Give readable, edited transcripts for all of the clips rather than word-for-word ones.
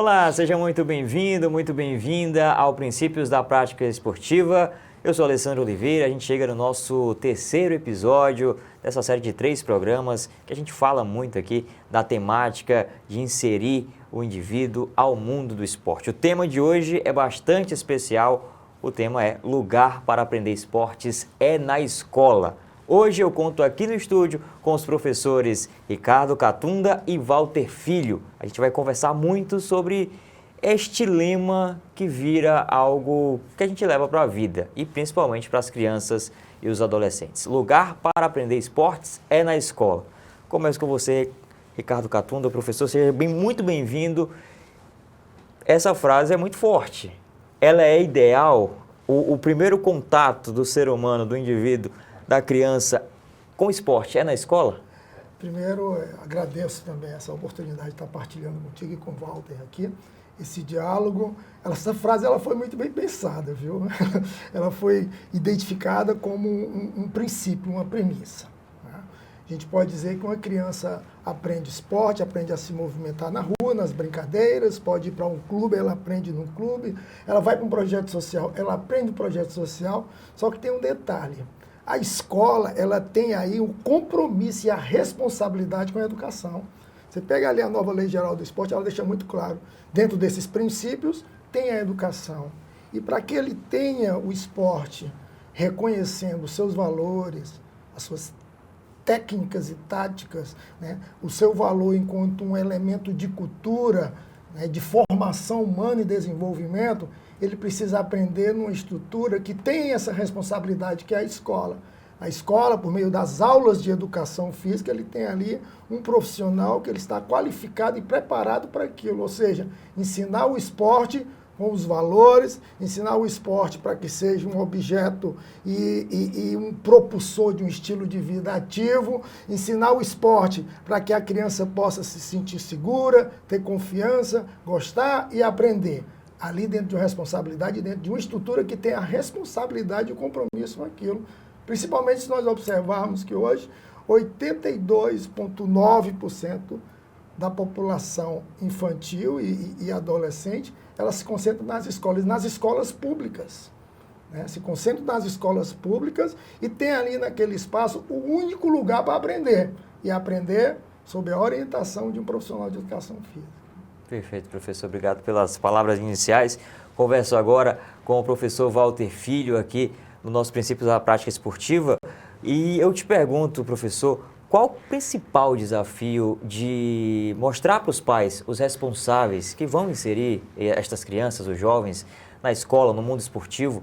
Olá, seja muito bem-vindo, muito bem-vinda ao Princípios da Prática Esportiva. Eu sou Alessandro Oliveira, a gente chega no nosso terceiro episódio dessa série de 3 programas que a gente fala muito aqui da temática de inserir o indivíduo ao mundo do esporte. O tema de hoje é bastante especial, o tema é Lugar para Aprender Esportes é na Escola. Hoje eu conto aqui no estúdio com os professores Ricardo Catunda e Walter Filho. A gente vai conversar muito sobre este lema que vira algo que a gente leva para a vida e principalmente para as crianças e os adolescentes. Lugar para aprender esportes é na escola. Começo com você, Ricardo Catunda, professor, seja muito bem-vindo. Essa frase é muito forte. Ela é ideal? O primeiro contato do ser humano, do indivíduo, da criança com esporte é na escola? Primeiro, agradeço também essa oportunidade de estar partilhando contigo e com o Walter aqui, esse diálogo. Essa frase ela foi muito bem pensada, viu? Ela foi identificada como um princípio, uma premissa. Né? A gente pode dizer que uma criança aprende esporte, aprende a se movimentar na rua, nas brincadeiras, pode ir para um clube, ela aprende no clube, ela vai para um projeto social, ela aprende um projeto social, só que tem um detalhe. A escola, ela tem aí o compromisso e a responsabilidade com a educação. Você pega ali a nova Lei Geral do Esporte, ela deixa muito claro, dentro desses princípios, tem a educação. E para que ele tenha o esporte reconhecendo os seus valores, as suas técnicas e táticas, né, o seu valor enquanto um elemento de cultura, né, de formação humana e desenvolvimento, ele precisa aprender numa estrutura que tem essa responsabilidade, que é a escola. A escola, por meio das aulas de educação física, ele tem ali um profissional que ele está qualificado e preparado para aquilo, ou seja, ensinar o esporte com os valores, ensinar o esporte para que seja um objeto e um propulsor de um estilo de vida ativo, ensinar o esporte para que a criança possa se sentir segura, ter confiança, gostar e aprender. Ali dentro de uma responsabilidade, dentro de uma estrutura que tem a responsabilidade e o compromisso com aquilo. Principalmente se nós observarmos que hoje 82,9% da população infantil e adolescente, ela se concentra nas escolas públicas. Né? Se concentra nas escolas públicas e tem ali naquele espaço o único lugar para aprender. E aprender sob a orientação de um profissional de educação física. Perfeito, professor. Obrigado pelas palavras iniciais. Converso agora com o professor Walter Filho aqui no nosso Princípios da Prática Esportiva. E eu te pergunto, professor, qual o principal desafio de mostrar para os pais, os responsáveis que vão inserir estas crianças, os jovens, na escola, no mundo esportivo,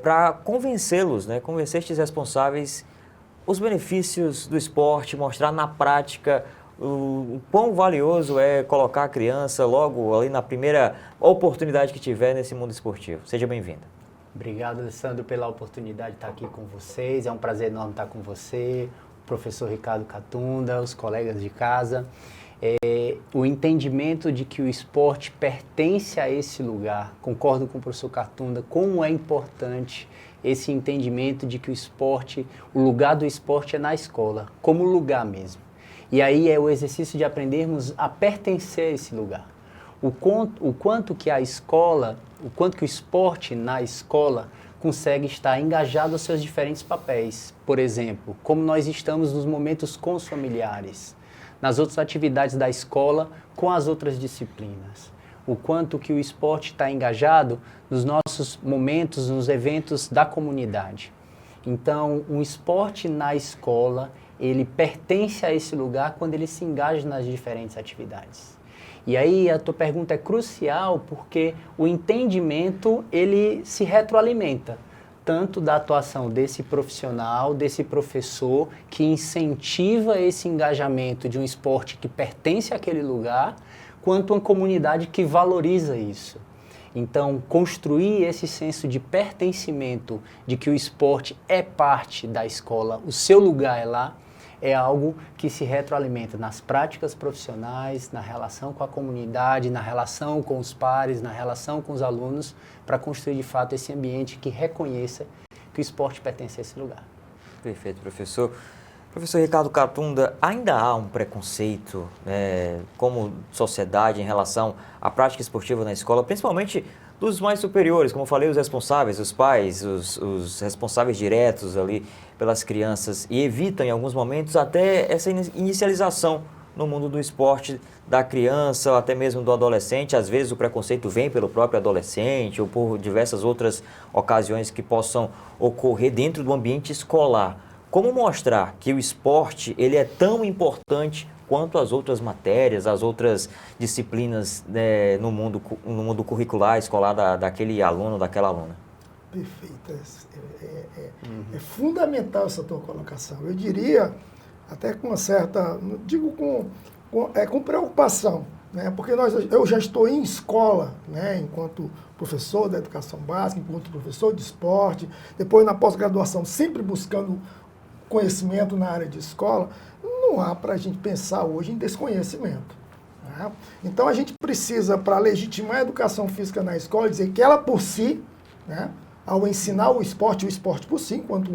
para convencê-los, né, convencer estes responsáveis os benefícios do esporte, mostrar na prática o quão valioso é colocar a criança logo ali na primeira oportunidade que tiver nesse mundo esportivo. Seja bem-vindo. Obrigado, Alessandro, pela oportunidade de estar aqui com vocês. É um prazer enorme estar com você, o professor Ricardo Catunda, os colegas de casa. O entendimento de que o esporte pertence a esse lugar. Concordo com o professor Catunda, como é importante esse entendimento de que o lugar do esporte é na escola, como lugar mesmo. E aí é o exercício de aprendermos a pertencer a esse lugar. O quanto que a escola, o quanto que o esporte na escola consegue estar engajado aos seus diferentes papéis. Por exemplo, como nós estamos nos momentos com os familiares, nas outras atividades da escola, com as outras disciplinas. O quanto que o esporte está engajado nos nossos momentos, nos eventos da comunidade. Então, um esporte na escola, ele pertence a esse lugar quando ele se engaja nas diferentes atividades. E aí a tua pergunta é crucial porque o entendimento, ele se retroalimenta, tanto da atuação desse profissional, desse professor, que incentiva esse engajamento de um esporte que pertence àquele lugar, quanto uma comunidade que valoriza isso. Então, construir esse senso de pertencimento, de que o esporte é parte da escola, o seu lugar é lá, é algo que se retroalimenta nas práticas profissionais, na relação com a comunidade, na relação com os pares, na relação com os alunos, para construir de fato esse ambiente que reconheça que o esporte pertence a esse lugar. Perfeito, professor. Professor Ricardo Catunda, ainda há um preconceito, como sociedade, em relação à prática esportiva na escola, principalmente dos mais superiores, como eu falei, os responsáveis, os pais, os responsáveis diretos ali pelas crianças, e evitam em alguns momentos até essa inicialização no mundo do esporte da criança, ou até mesmo do adolescente. Às vezes o preconceito vem pelo próprio adolescente ou por diversas outras ocasiões que possam ocorrer dentro do ambiente escolar. Como mostrar que o esporte ele é tão importante quanto as outras matérias, as outras disciplinas no mundo curricular, escolar daquele aluno, daquela aluna? Perfeito. É fundamental essa tua colocação. Eu diria, até com uma certa, digo com preocupação, né? Porque eu já estou em escola, né? Enquanto professor da educação básica, enquanto professor de esporte, depois na pós-graduação, sempre buscando conhecimento na área de escola. Não há para a gente pensar hoje em desconhecimento, né? Então a gente precisa, para legitimar a educação física na escola, dizer que ela por si, né, ao ensinar o esporte por si, enquanto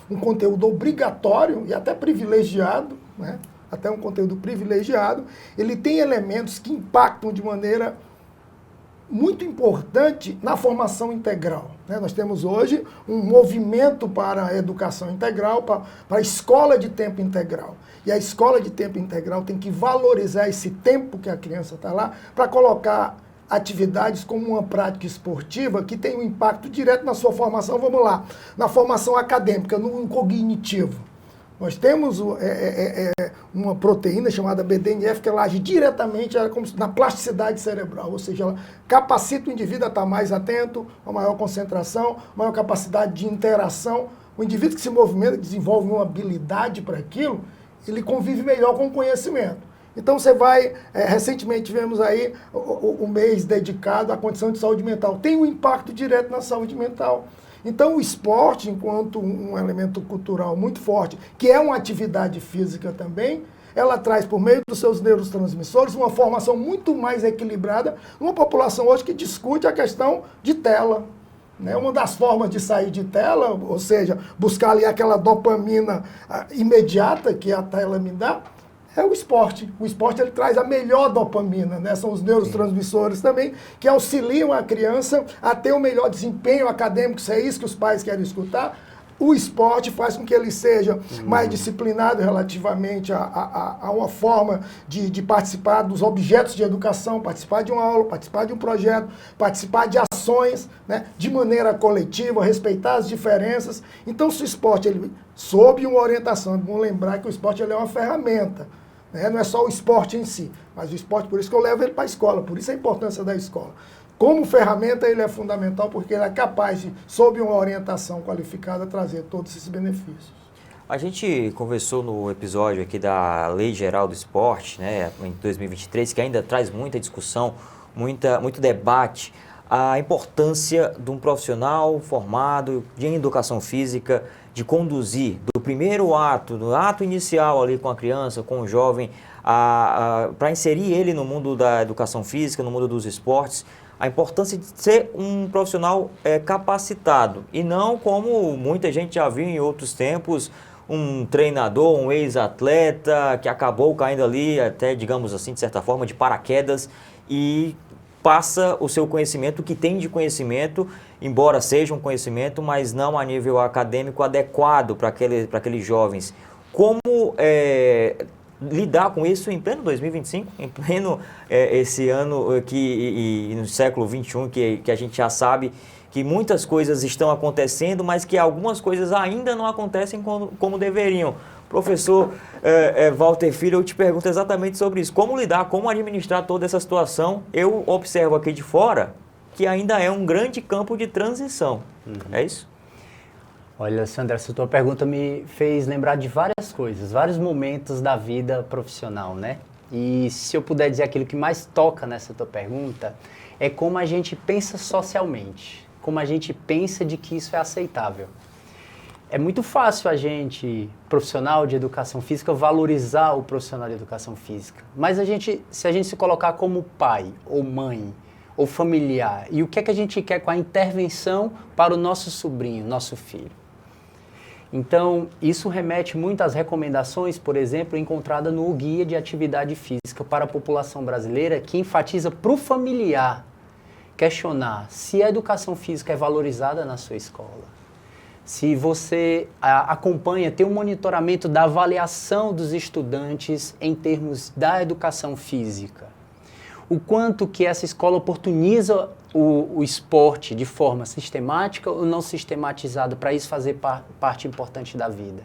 um conteúdo obrigatório e até privilegiado, né, até um conteúdo privilegiado, ele tem elementos que impactam de maneira muito importante na formação integral, né? Nós temos hoje um movimento para a educação integral, para a escola de tempo integral. E a escola de tempo integral tem que valorizar esse tempo que a criança está lá para colocar atividades como uma prática esportiva que tem um impacto direto na sua formação, vamos lá, na formação acadêmica, no cognitivo. Nós temos uma proteína chamada BDNF que ela age diretamente na plasticidade cerebral, ou seja, ela capacita o indivíduo a estar mais atento, a maior concentração, maior capacidade de interação. O indivíduo que se movimenta, desenvolve uma habilidade para aquilo, ele convive melhor com o conhecimento. Então você vai, recentemente tivemos aí o mês dedicado à condição de saúde mental. Tem um impacto direto na saúde mental. Então o esporte, enquanto um elemento cultural muito forte, que é uma atividade física também, ela traz, por meio dos seus neurotransmissores, uma formação muito mais equilibrada numa população hoje que discute a questão de tela. Né? Uma das formas de sair de tela, ou seja, buscar ali aquela dopamina imediata que a tela me dá, é o esporte. O esporte ele traz a melhor dopamina, né? São os neurotransmissores também, que auxiliam a criança a ter o melhor desempenho acadêmico, se é isso que os pais querem escutar. O esporte faz com que ele seja mais disciplinado relativamente a uma forma de participar dos objetos de educação, participar de uma aula, participar de um projeto, participar de ações, né, de maneira coletiva, respeitar as diferenças. Então, se o esporte, ele, sob uma orientação, é bom lembrar que o esporte ele é uma ferramenta, né, não é só o esporte em si, mas o esporte, por isso que eu levo ele para a escola, por isso a importância da escola. Como ferramenta, ele é fundamental porque ele é capaz de, sob uma orientação qualificada, trazer todos esses benefícios. A gente conversou no episódio aqui da Lei Geral do Esporte, né, em 2023, que ainda traz muita discussão, muito debate, a importância de um profissional formado em educação física, de conduzir do primeiro ato, do ato inicial ali com a criança, com o jovem, para inserir ele no mundo da educação física, no mundo dos esportes, a importância de ser um profissional capacitado e não como muita gente já viu em outros tempos, um treinador, um ex-atleta que acabou caindo ali até, digamos assim, de certa forma, de paraquedas e passa o seu conhecimento, o que tem de conhecimento, embora seja um conhecimento, mas não a nível acadêmico adequado para aqueles jovens. Como lidar com isso em pleno 2025, em pleno esse ano e no século XXI, que a gente já sabe que muitas coisas estão acontecendo, mas que algumas coisas ainda não acontecem como deveriam. Professor Walter Filho, eu te pergunto exatamente sobre isso. Como lidar, como administrar toda essa situação? Eu observo aqui de fora que ainda é um grande campo de transição. É isso? Olha, Sandra, essa tua pergunta me fez lembrar de várias coisas, vários momentos da vida profissional, né? E se eu puder dizer aquilo que mais toca nessa tua pergunta, é como a gente pensa socialmente, como a gente pensa de que isso é aceitável. É muito fácil a gente, profissional de educação física, valorizar o profissional de educação física. Mas se a gente se colocar como pai ou mãe ou familiar, e o que é que a gente quer com a intervenção para o nosso sobrinho, nosso filho? Então, isso remete muito às recomendações, por exemplo, encontradas no Guia de Atividade Física para a População Brasileira, que enfatiza para o familiar questionar se a educação física é valorizada na sua escola. Se você acompanha, tem um monitoramento da avaliação dos estudantes em termos da educação física. O quanto que essa escola oportuniza o esporte de forma sistemática ou não sistematizada para isso fazer parte importante da vida.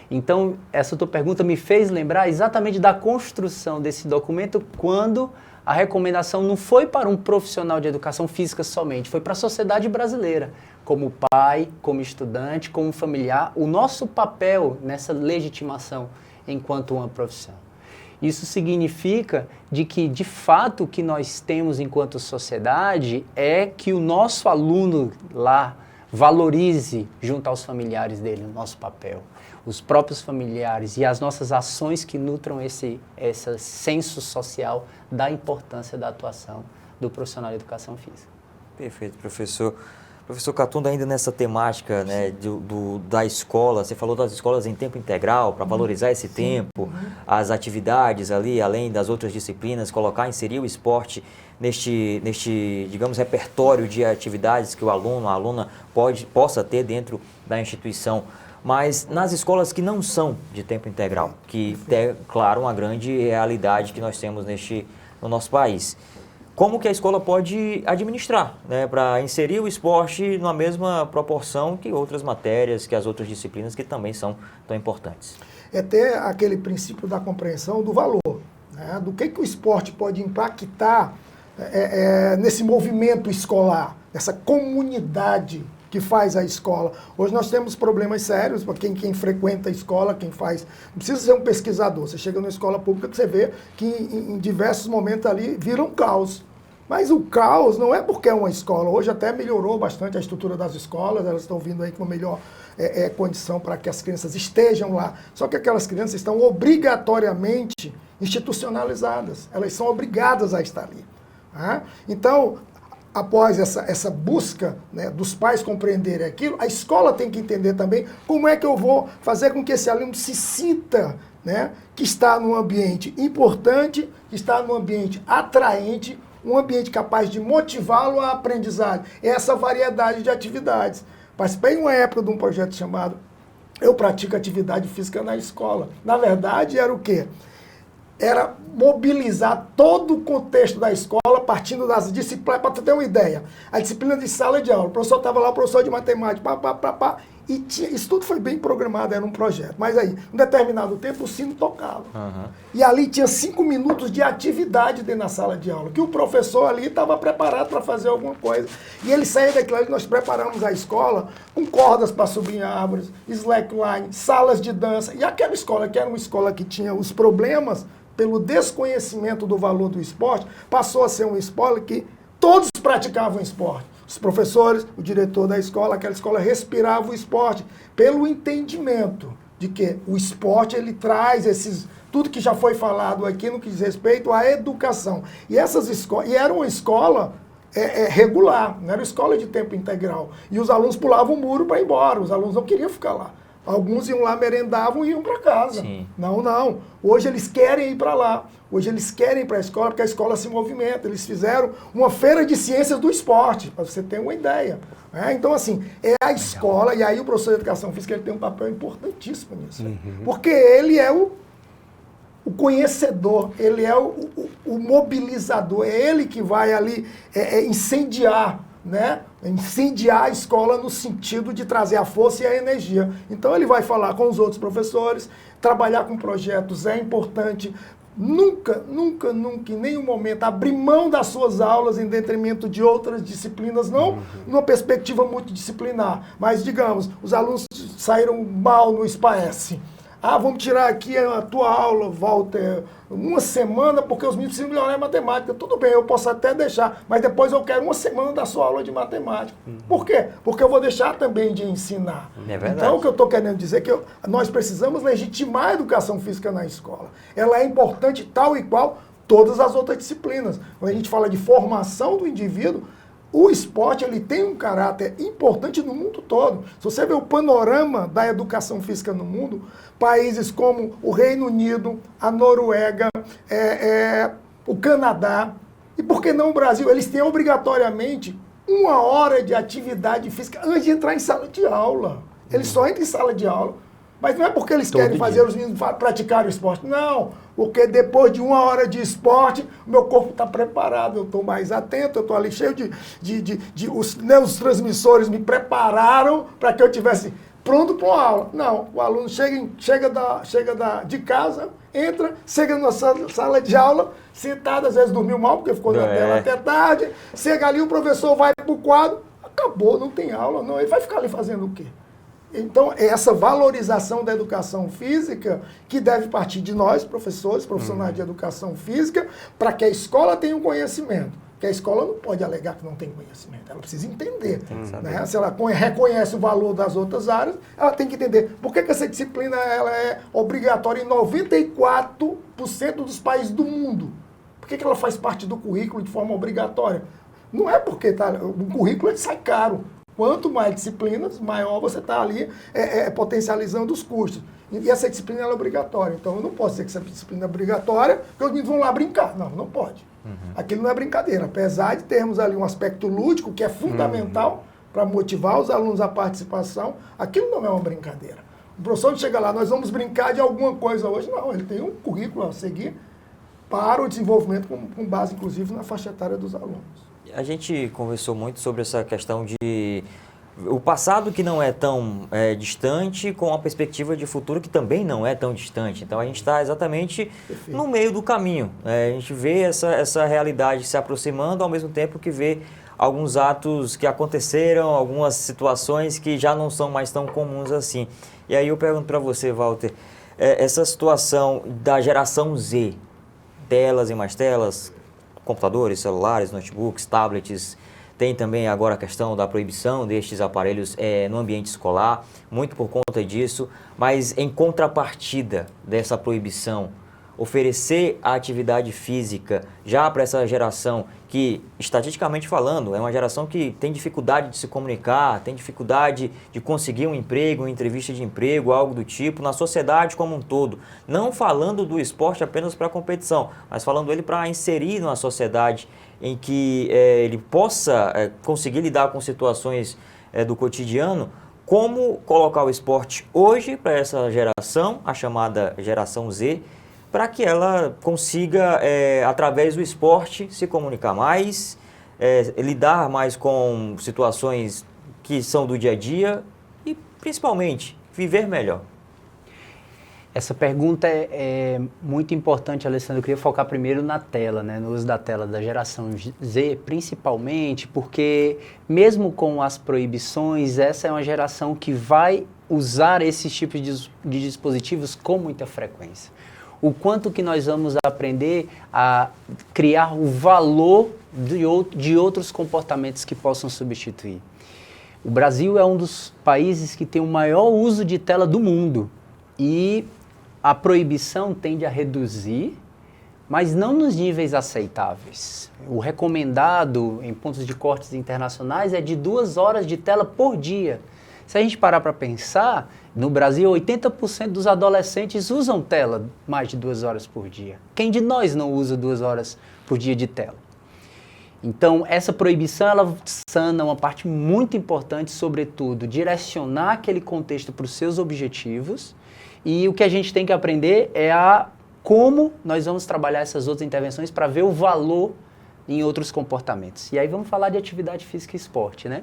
Então, essa tua pergunta me fez lembrar exatamente da construção desse documento quando a recomendação não foi para um profissional de educação física somente, foi para a sociedade brasileira, como pai, como estudante, como familiar, o nosso papel nessa legitimação enquanto uma profissão. Isso significa de que, de fato, o que nós temos enquanto sociedade é que o nosso aluno lá valorize, junto aos familiares dele, o nosso papel. Os próprios familiares e as nossas ações que nutram esse senso social da importância da atuação do profissional de educação física. Perfeito, professor. Professor Catunda, ainda nessa temática, né, da escola, você falou das escolas em tempo integral, para valorizar esse tempo, as atividades ali, além das outras disciplinas, inserir o esporte neste, digamos, repertório de atividades que o aluno, a aluna possa ter dentro da instituição. Mas nas escolas que não são de tempo integral, que é, claro, uma grande realidade que nós temos no nosso país. Como que a escola pode administrar, né, para inserir o esporte na mesma proporção que outras matérias, que as outras disciplinas que também são tão importantes? É ter aquele princípio da compreensão do valor, né, do que o esporte pode impactar nesse movimento escolar, nessa comunidade que faz a escola. Hoje nós temos problemas sérios para quem frequenta a escola, quem faz... Não precisa ser um pesquisador. Você chega numa escola pública que você vê que em diversos momentos ali vira um caos. Mas o caos não é porque é uma escola. Hoje até melhorou bastante a estrutura das escolas, elas estão vindo aí com uma melhor condição para que as crianças estejam lá. Só que aquelas crianças estão obrigatoriamente institucionalizadas. Elas são obrigadas a estar ali. Tá? Então, após essa busca, né, dos pais compreenderem aquilo, a escola tem que entender também como é que eu vou fazer com que esse aluno se sinta, né, que está num ambiente importante, que está num ambiente atraente, um ambiente capaz de motivá-lo à aprendizagem. Essa variedade de atividades. Participei em uma época de um projeto chamado Eu Pratico Atividade Física na Escola. Na verdade, era o quê? Era mobilizar todo o contexto da escola, partindo das disciplinas, para você ter uma ideia. A disciplina de sala de aula, o professor estava lá, o professor de matemática, e isso tudo foi bem programado, era um projeto. Mas aí, em determinado tempo, o sino tocava. E ali tinha 5 minutos de atividade dentro da sala de aula, que o professor ali estava preparado para fazer alguma coisa. E ele saía daquilo ali, nós preparamos a escola com cordas para subir em árvores, slackline, salas de dança. E aquela escola, que era uma escola que tinha os problemas, pelo desconhecimento do valor do esporte, passou a ser uma escola que todos praticavam esporte. Os professores, o diretor da escola, aquela escola respirava o esporte, pelo entendimento de que o esporte ele traz tudo que já foi falado aqui no que diz respeito à educação. E era uma escola regular, não era escola de tempo integral. E os alunos pulavam o muro para ir embora, os alunos não queriam ficar lá. Alguns iam lá, merendavam e iam para casa. Sim. Não. Hoje eles querem ir para lá. Hoje eles querem ir para a escola, porque a escola se movimenta. Eles fizeram uma feira de ciências do esporte, para você ter uma ideia. Então, assim, é a escola, e aí o professor de educação física ele tem um papel importantíssimo nisso. Porque ele é o conhecedor, ele é o mobilizador, é ele que vai ali incendiar, né? Incendiar a escola no sentido de trazer a força e a energia. Então ele vai falar com os outros professores, trabalhar com projetos é importante. Nunca, em nenhum momento, abrir mão das suas aulas em detrimento de outras disciplinas, não numa perspectiva multidisciplinar, mas, digamos, os alunos saíram mal no SPAES. Vamos tirar aqui a tua aula, Walter, uma semana, porque os meninos precisam melhorar em matemática. Tudo bem, eu posso até deixar, mas depois eu quero uma semana da sua aula de matemática. Por quê? Porque eu vou deixar também de ensinar. É verdade. Então, o que eu estou querendo dizer é que nós precisamos legitimar a educação física na escola. Ela é importante tal e qual todas as outras disciplinas. Quando a gente fala de formação do indivíduo, O esporte ele tem um caráter importante no mundo todo. Se você vê o panorama da educação física no mundo, países como o Reino Unido, a Noruega, o Canadá, e por que não o Brasil, eles têm obrigatoriamente 1 hora de atividade física antes de entrar em sala de aula. Eles só entram em sala de aula, mas não é porque eles querem fazer os meninos praticar o esporte, não. Porque depois de 1 hora de esporte, o meu corpo está preparado, eu estou mais atento, eu estou ali cheio os neurotransmissores me prepararam para que eu tivesse pronto para uma aula. Não, o aluno chega de casa, entra, chega na sala de aula, sentado, às vezes dormiu mal, porque ficou na tela até tarde, chega ali, o professor vai para o quadro, acabou, não tem aula, não. Ele vai ficar ali fazendo o quê? Então, é essa valorização da educação física que deve partir de nós, professores, profissionais de educação física, para que a escola tenha um conhecimento. Porque a escola não pode alegar que não tem conhecimento, ela precisa entender. Né? Se ela reconhece o valor das outras áreas, ela tem que entender por que essa disciplina ela é obrigatória em 94% dos países do mundo. Por que ela faz parte do currículo de forma obrigatória? Não é porque o currículo ele sai caro. Quanto mais disciplinas, maior você está ali potencializando os custos. E essa disciplina ela é obrigatória. Então, eu não posso dizer que essa disciplina é obrigatória, porque os meninos vão lá brincar. Não, não pode. Aquilo não é brincadeira. Apesar de termos ali um aspecto lúdico, que é fundamental para motivar os alunos à participação, aquilo não é uma brincadeira. O professor não chega lá, nós vamos brincar de alguma coisa hoje. Não, ele tem um currículo a seguir para o desenvolvimento, com base, inclusive, na faixa etária dos alunos. A gente conversou muito sobre essa questão de o passado que não é tão distante com a perspectiva de futuro que também não é tão distante. Então a gente está exatamente no meio do caminho. A gente vê essa realidade se aproximando ao mesmo tempo que vê alguns atos que aconteceram, algumas situações que já não são mais tão comuns assim. E aí eu pergunto para você, Walter, essa situação da geração Z, telas e mais telas, computadores, celulares, notebooks, tablets, tem também agora a questão da proibição destes aparelhos no ambiente escolar, muito por conta disso, mas em contrapartida dessa proibição, oferecer a atividade física já para essa geração que, estatisticamente falando, é uma geração que tem dificuldade de se comunicar, tem dificuldade de conseguir um emprego, uma entrevista de emprego, algo do tipo, na sociedade como um todo. Não falando do esporte apenas para competição, mas falando ele para inserir numa sociedade em que ele possa conseguir lidar com situações do cotidiano. Como colocar o esporte hoje para essa geração, a chamada geração Z, para que ela consiga, através do esporte, se comunicar mais, lidar mais com situações que são do dia a dia e, principalmente, viver melhor. Essa pergunta é muito importante, Alessandro. Eu queria focar primeiro na tela, né? No uso da tela da geração Z, principalmente porque, mesmo com as proibições, essa é uma geração que vai usar esses tipos de dispositivos com muita frequência. O quanto que nós vamos aprender a criar o valor de outros comportamentos que possam substituir. O Brasil é um dos países que tem o maior uso de tela do mundo e a proibição tende a reduzir, mas não nos níveis aceitáveis. O recomendado em pontos de cortes internacionais é de 2 horas de tela por dia. Se a gente parar para pensar, no Brasil 80% dos adolescentes usam tela mais de 2 horas por dia. Quem de nós não usa 2 horas por dia de tela? Então, essa proibição, ela sana uma parte muito importante, sobretudo, direcionar aquele contexto para os seus objetivos. E o que a gente tem que aprender é como nós vamos trabalhar essas outras intervenções para ver o valor em outros comportamentos. E aí vamos falar de atividade física e esporte, né?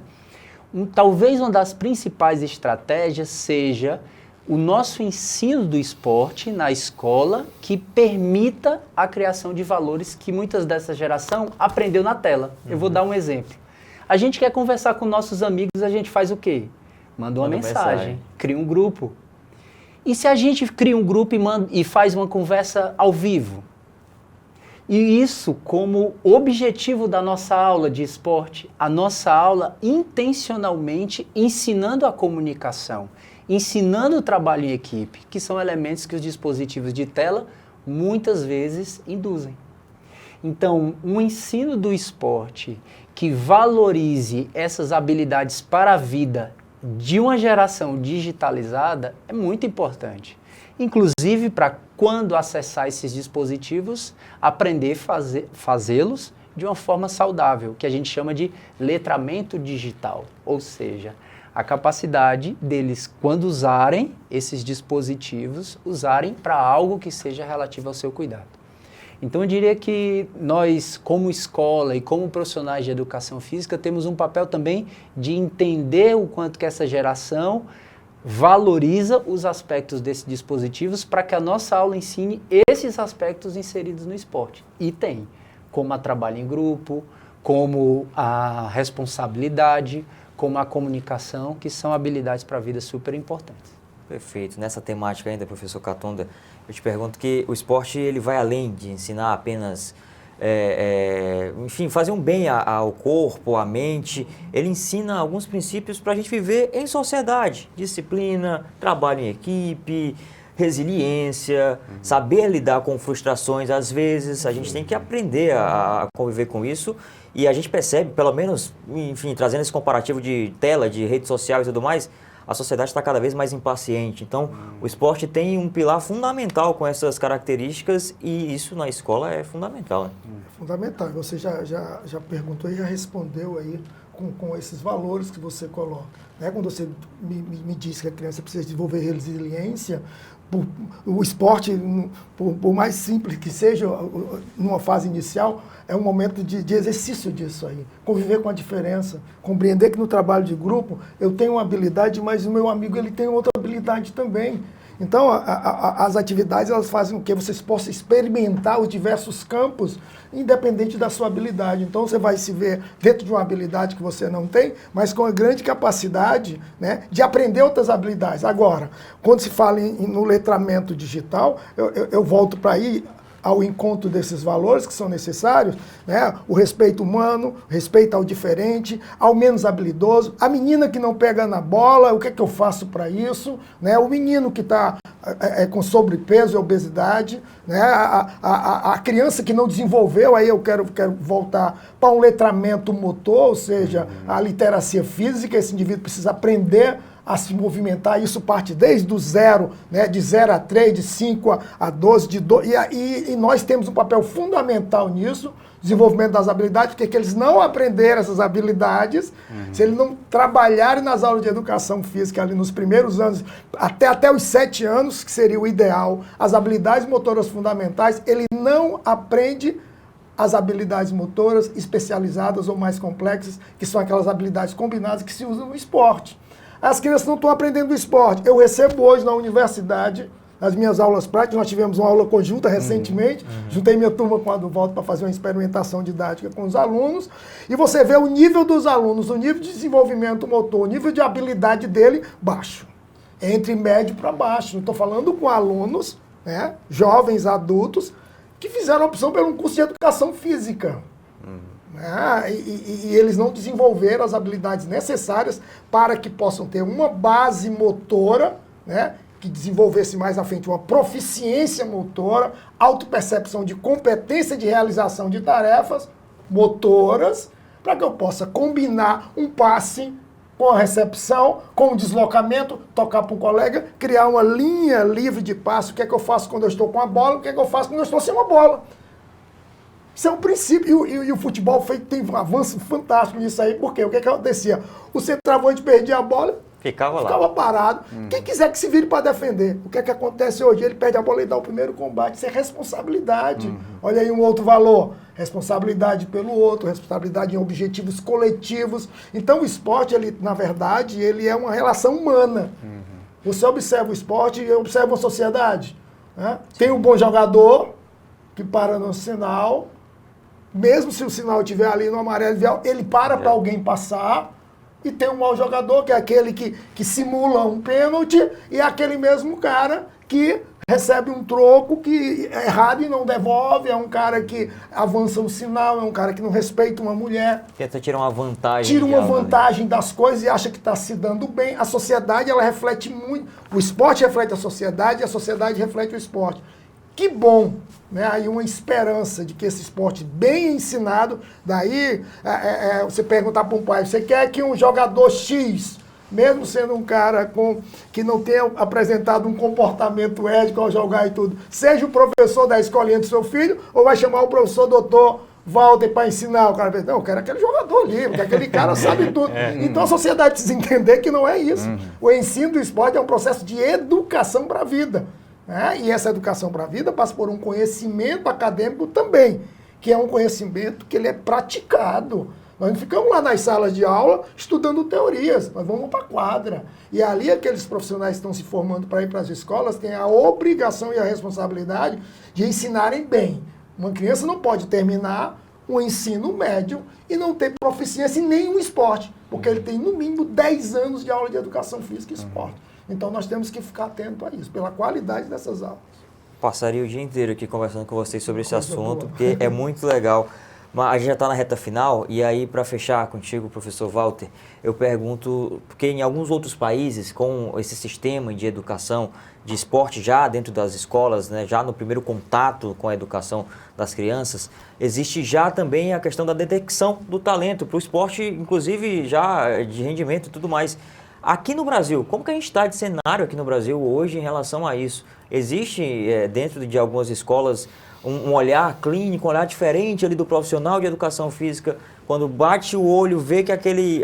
Talvez uma das principais estratégias seja o nosso ensino do esporte na escola que permita a criação de valores que muitas dessa geração aprendeu na tela. Eu vou dar um exemplo. A gente quer conversar com nossos amigos, a gente faz o quê? Manda uma mensagem, cria um grupo. E se a gente cria um grupo e faz uma conversa ao vivo? E isso como objetivo da nossa aula de esporte, a nossa aula intencionalmente ensinando a comunicação, ensinando o trabalho em equipe, que são elementos que os dispositivos de tela muitas vezes induzem. Então, um ensino do esporte que valorize essas habilidades para a vida de uma geração digitalizada é muito importante. Inclusive para quando acessar esses dispositivos, aprender a fazê-los de uma forma saudável, que a gente chama de letramento digital, ou seja, a capacidade deles, quando usarem esses dispositivos, usarem para algo que seja relativo ao seu cuidado. Então eu diria que nós, como escola e como profissionais de educação física, temos um papel também de entender o quanto que essa geração valoriza os aspectos desses dispositivos para que a nossa aula ensine esses aspectos inseridos no esporte. E tem, como a trabalho em grupo, como a responsabilidade, como a comunicação, que são habilidades para a vida super importantes. Perfeito. Nessa temática ainda, professor Catunda, eu te pergunto que o esporte ele vai além de ensinar apenas, enfim, fazer um bem ao corpo, à mente. Ele ensina alguns princípios para a gente viver em sociedade. Disciplina, trabalho em equipe, resiliência, saber lidar com frustrações. Às vezes a gente tem que aprender a conviver com isso. E a gente percebe, pelo menos, enfim, trazendo esse comparativo de tela, de rede social e tudo mais, a sociedade está cada vez mais impaciente. Então, o esporte tem um pilar fundamental com essas características e isso na escola é fundamental. Né? É fundamental. Você já perguntou e já respondeu aí com esses valores que você coloca. Né? Quando você me diz que a criança precisa desenvolver resiliência, o esporte, por mais simples que seja, numa fase inicial, é um momento de exercício disso aí. Conviver com a diferença, compreender que no trabalho de grupo eu tenho uma habilidade, mas o meu amigo ele tem outra habilidade também. Então, as atividades elas fazem com que vocês possam experimentar os diversos campos, independente da sua habilidade. Então, você vai se ver dentro de uma habilidade que você não tem, mas com a grande capacidade, né, de aprender outras habilidades. Agora, quando se fala no letramento digital, eu volto para aí ao encontro desses valores que são necessários, né? O respeito humano, respeito ao diferente, ao menos habilidoso, a menina que não pega na bola, o que é que eu faço para isso, né? O menino que está com sobrepeso e obesidade, né? A criança que não desenvolveu, aí eu quero voltar para um letramento motor, ou seja, a literacia física, esse indivíduo precisa aprender a se movimentar, isso parte desde o zero, né, de 0 a 3, de 5 a 12, e nós temos um papel fundamental nisso, desenvolvimento das habilidades, porque eles não aprenderam essas habilidades, se eles não trabalharem nas aulas de educação física ali nos primeiros anos, até os 7 anos, que seria o ideal, as habilidades motoras fundamentais, ele não aprende as habilidades motoras especializadas ou mais complexas, que são aquelas habilidades combinadas que se usam no esporte. As crianças não estão aprendendo o esporte. Eu recebo hoje na universidade, nas minhas aulas práticas, nós tivemos uma aula conjunta recentemente, juntei minha turma com a do Walter para fazer uma experimentação didática com os alunos, e você vê o nível dos alunos, o nível de desenvolvimento motor, o nível de habilidade dele, baixo. Entre médio para baixo. Não estou falando com alunos, né, jovens, adultos, que fizeram a opção pelo curso de educação física. E eles não desenvolveram as habilidades necessárias para que possam ter uma base motora, né, que desenvolvesse mais à frente uma proficiência motora, autopercepção de competência de realização de tarefas motoras, para que eu possa combinar um passe com a recepção, com o deslocamento, tocar para um colega, criar uma linha livre de passe. O que é que eu faço quando eu estou com a bola, o que é que eu faço quando eu estou sem uma bola. Isso é um princípio, e o futebol tem um avanço fantástico nisso aí, porque o que acontecia? O centroavante perdia a bola, ficava parado. Quem quiser que se vire para defender. O que acontece hoje? Ele perde a bola e dá o primeiro combate. Isso é responsabilidade. Olha aí um outro valor. Responsabilidade pelo outro, responsabilidade em objetivos coletivos. Então o esporte, ele, na verdade, ele é uma relação humana. Você observa o esporte e observa a sociedade. Né? Tem um bom jogador que para no sinal. Mesmo se o sinal estiver ali no amarelo, ele para alguém passar, e tem um mau jogador, que é aquele que simula um pênalti, e é aquele mesmo cara que recebe um troco que é errado e não devolve, é um cara que avança o sinal, é um cara que não respeita uma mulher. Tenta tirar uma vantagem. Tira uma vantagem das coisas e acha que está se dando bem. A sociedade, ela reflete muito. O esporte reflete a sociedade reflete o esporte. Que bom, né? Aí uma esperança de que esse esporte bem ensinado, daí você perguntar para um pai, você quer que um jogador X, mesmo sendo um cara que não tenha apresentado um comportamento ético ao jogar e tudo, seja o professor da escolinha do seu filho, ou vai chamar o professor doutor Walter para ensinar? O cara vai dizer, não, eu quero aquele jogador ali, porque aquele cara sabe tudo. Então a sociedade precisa entender que não é isso. O ensino do esporte é um processo de educação para a vida. Né? E essa educação para a vida passa por um conhecimento acadêmico também, que é um conhecimento que ele é praticado. Nós não ficamos lá nas salas de aula estudando teorias, nós vamos para a quadra. E ali aqueles profissionais que estão se formando para ir para as escolas têm a obrigação e a responsabilidade de ensinarem bem. Uma criança não pode terminar um ensino médio e não ter proficiência em nenhum esporte, porque ele tem no mínimo 10 anos de aula de educação física e esporte. Então nós temos que ficar atento a isso, pela qualidade dessas aulas. Passaria o dia inteiro aqui conversando com vocês sobre esse assunto, porque é muito legal. Mas a gente já está na reta final, e aí para fechar contigo, professor Walter, eu pergunto, porque em alguns outros países, com esse sistema de educação de esporte já dentro das escolas, né, já no primeiro contato com a educação das crianças, existe já também a questão da detecção do talento para o esporte, inclusive já de rendimento e tudo mais. Aqui no Brasil, como que a gente está de cenário aqui no Brasil hoje em relação a isso? Existe dentro de algumas escolas um olhar clínico, um olhar diferente ali do profissional de educação física, quando bate o olho, vê que aquele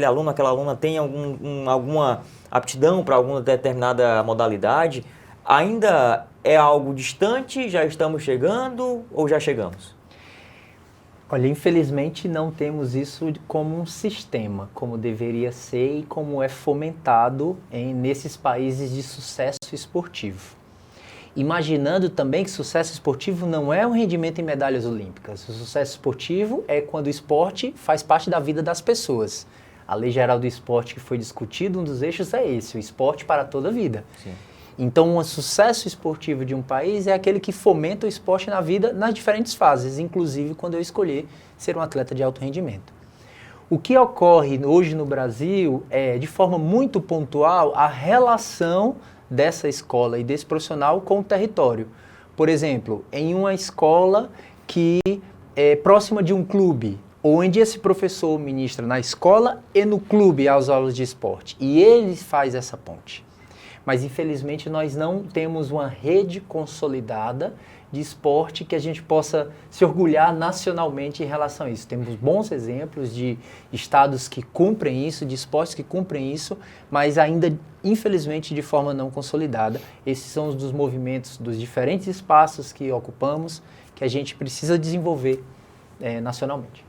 aluno, aquela aluna tem alguma aptidão para alguma determinada modalidade, ainda é algo distante, já estamos chegando ou já chegamos? Olha, infelizmente não temos isso como um sistema, como deveria ser e como é fomentado nesses países de sucesso esportivo. Imaginando também que sucesso esportivo não é um rendimento em medalhas olímpicas. O sucesso esportivo é quando o esporte faz parte da vida das pessoas. A Lei Geral do Esporte que foi discutido, um dos eixos é esse, o esporte para toda a vida. Sim. Então, um sucesso esportivo de um país é aquele que fomenta o esporte na vida nas diferentes fases, inclusive quando eu escolher ser um atleta de alto rendimento. O que ocorre hoje no Brasil é, de forma muito pontual, a relação dessa escola e desse profissional com o território. Por exemplo, em uma escola que é próxima de um clube, onde esse professor ministra na escola e no clube as aulas de esporte, e ele faz essa ponte. Mas, infelizmente, nós não temos uma rede consolidada de esporte que a gente possa se orgulhar nacionalmente em relação a isso. Temos bons exemplos de estados que cumprem isso, de esportes que cumprem isso, mas ainda, infelizmente, de forma não consolidada. Esses são os dos movimentos, dos diferentes espaços que ocupamos, que a gente precisa desenvolver nacionalmente.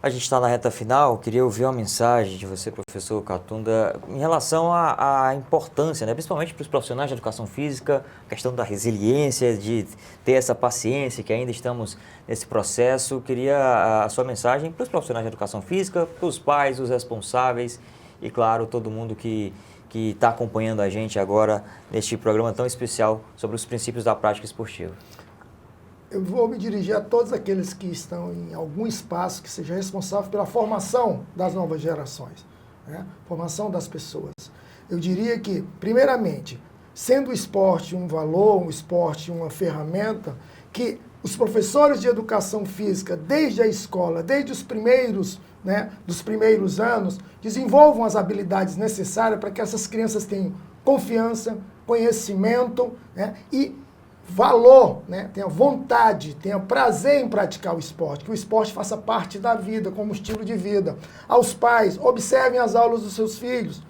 A gente está na reta final, queria ouvir uma mensagem de você, professor Catunda, em relação à importância, né, principalmente para os profissionais de educação física, a questão da resiliência, de ter essa paciência, que ainda estamos nesse processo. Queria a sua mensagem para os profissionais de educação física, para os pais, os responsáveis e, claro, todo mundo que está acompanhando a gente agora neste programa tão especial sobre os princípios da prática esportiva. Eu vou me dirigir a todos aqueles que estão em algum espaço que seja responsável pela formação das novas gerações, né? Formação das pessoas. Eu diria que, primeiramente, sendo o esporte um valor, um esporte uma ferramenta, que os professores de educação física, desde a escola, desde os primeiros, né, dos primeiros anos, desenvolvam as habilidades necessárias para que essas crianças tenham confiança, conhecimento, né, e valor, né? Tenha vontade, tenha prazer em praticar o esporte, que o esporte faça parte da vida, como estilo de vida. Aos pais, observem as aulas dos seus filhos,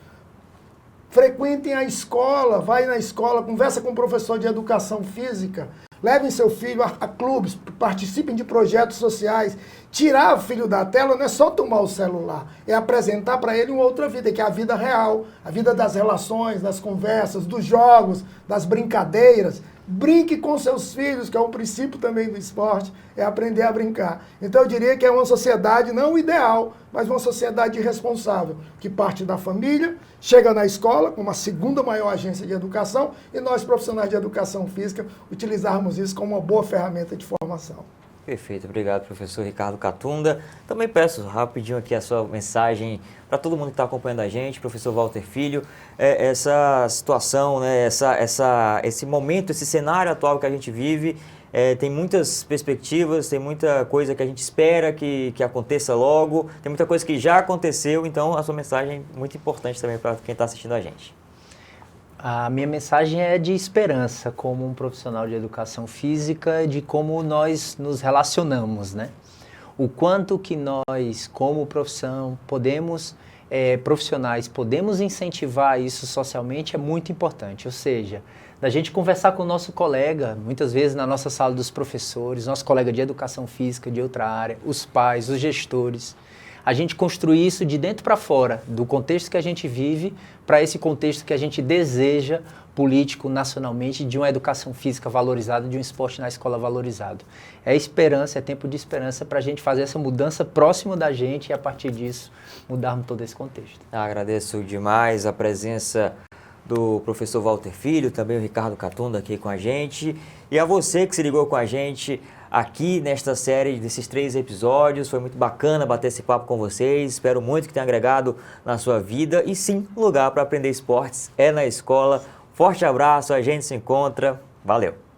frequentem a escola, vai na escola, conversa com o professor de educação física, levem seu filho a clubes, participem de projetos sociais. Tirar o filho da tela não é só tomar o celular, é apresentar para ele uma outra vida, que é a vida real, a vida das relações, das conversas, dos jogos, das brincadeiras. Brinque com seus filhos, que é um princípio também do esporte, é aprender a brincar. Então eu diria que é uma sociedade não ideal, mas uma sociedade responsável, que parte da família, chega na escola, como a segunda maior agência de educação, e nós, profissionais de educação física, utilizarmos isso como uma boa ferramenta de formação. Perfeito, obrigado, professor Ricardo Catunda. Também peço rapidinho aqui a sua mensagem para todo mundo que está acompanhando a gente, professor Walter Filho, essa situação, né, esse momento, esse cenário atual que a gente vive, tem muitas perspectivas, tem muita coisa que a gente espera que aconteça logo, tem muita coisa que já aconteceu, então a sua mensagem é muito importante também para quem está assistindo a gente. A minha mensagem é de esperança, como um profissional de educação física, de como nós nos relacionamos, né? O quanto que nós, como profissão, profissionais, podemos incentivar isso socialmente é muito importante. Ou seja, da gente conversar com o nosso colega, muitas vezes na nossa sala dos professores, nosso colega de educação física, de outra área, os pais, os gestores, a gente construir isso de dentro para fora, do contexto que a gente vive, para esse contexto que a gente deseja político nacionalmente, de uma educação física valorizada, de um esporte na escola valorizado. É esperança, é tempo de esperança para a gente fazer essa mudança próximo da gente e a partir disso mudarmos todo esse contexto. Agradeço demais a presença do professor Walter Filho, também o Ricardo Catunda aqui com a gente, e a você que se ligou com a gente aqui nesta série desses 3 episódios. Foi muito bacana bater esse papo com vocês, espero muito que tenha agregado na sua vida, e sim, o lugar para aprender esportes é na escola. Forte abraço, a gente se encontra, valeu!